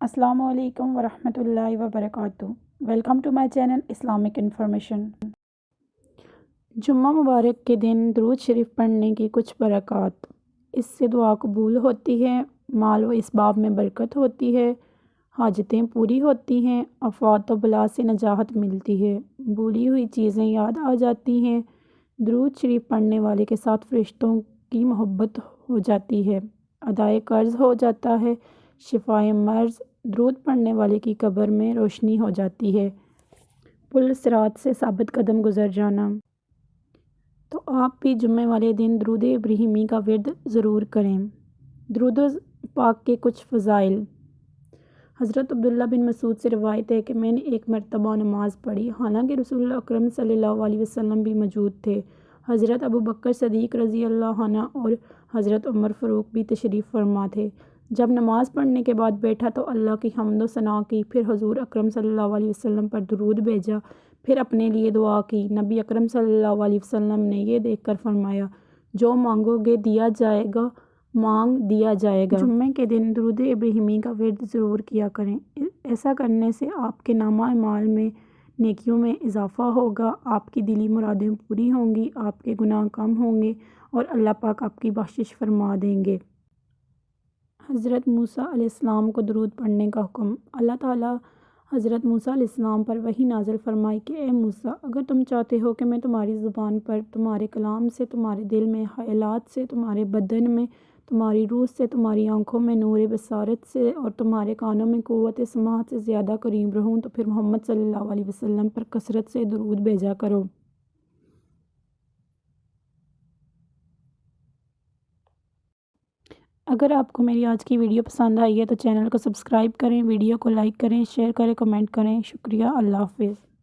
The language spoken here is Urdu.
السلام علیکم ورحمۃ اللہ وبرکاتہ۔ Welcome to my channel Islamic information. جمعہ مبارک کے دن درود شریف پڑھنے کی کچھ برکات۔ اس سے دعا قبول ہوتی ہے، مال و اسباب میں برکت ہوتی ہے، حاجتیں پوری ہوتی ہیں، آفات و بلا سے نجات ملتی ہے، بھولی ہوئی چیزیں یاد آ جاتی ہیں، درود شریف پڑھنے والے کے ساتھ فرشتوں کی محبت ہو جاتی ہے، ادائے قرض ہو جاتا ہے، شفائے مرض، درود پڑھنے والے کی قبر میں روشنی ہو جاتی ہے، پل صراط سے ثابت قدم گزر جانا۔ تو آپ بھی جمعے والے دن درود ابراہیمی کا ورد ضرور کریں۔ درود پاک کے کچھ فضائل۔ حضرت عبداللہ بن مسعود سے روایت ہے کہ میں نے ایک مرتبہ نماز پڑھی، حالانکہ رسول اللہ اکرم صلی اللہ علیہ وسلم بھی موجود تھے۔ حضرت ابوبکر صدیق رضی اللہ عنہ اور حضرت عمر فاروق بھی تشریف فرما تھے۔ جب نماز پڑھنے کے بعد بیٹھا تو اللہ کی حمد و ثنا کی، پھر حضور اکرم صلی اللہ علیہ وسلم پر درود بھیجا، پھر اپنے لیے دعا کی۔ نبی اکرم صلی اللہ علیہ وسلم نے یہ دیکھ کر فرمایا، جو مانگو گے دیا جائے گا، مانگ دیا جائے گا۔ جمعے کے دن درود ابراہیمی کا ورد ضرور کیا کریں۔ ایسا کرنے سے آپ کے نامہ اعمال میں نیکیوں میں اضافہ ہوگا، آپ کی دلی مرادیں پوری ہوں گی، آپ کے گناہ کم ہوں گے اور اللہ پاک آپ کی بخشش فرما دیں گے۔ حضرت موسیٰ علیہ السلام کو درود پڑھنے کا حکم۔ اللہ تعالیٰ حضرت موسیٰ علیہ السلام پر وحی نازل فرمائی کہ اے موسیٰ، اگر تم چاہتے ہو کہ میں تمہاری زبان پر، تمہارے کلام سے، تمہارے دل میں، خیالات سے، تمہارے بدن میں، تمہاری روح سے، تمہاری آنکھوں میں نور بصارت سے اور تمہارے کانوں میں قوت سماعت سے زیادہ قریب رہوں تو پھر محمد صلی اللہ علیہ وسلم پر کثرت سے درود بھیجا کرو۔ اگر آپ کو میری آج کی ویڈیو پسند آئی ہے تو چینل کو سبسکرائب کریں، ویڈیو کو لائک کریں، شیئر کریں، کمنٹ کریں۔ شکریہ، اللہ حافظ۔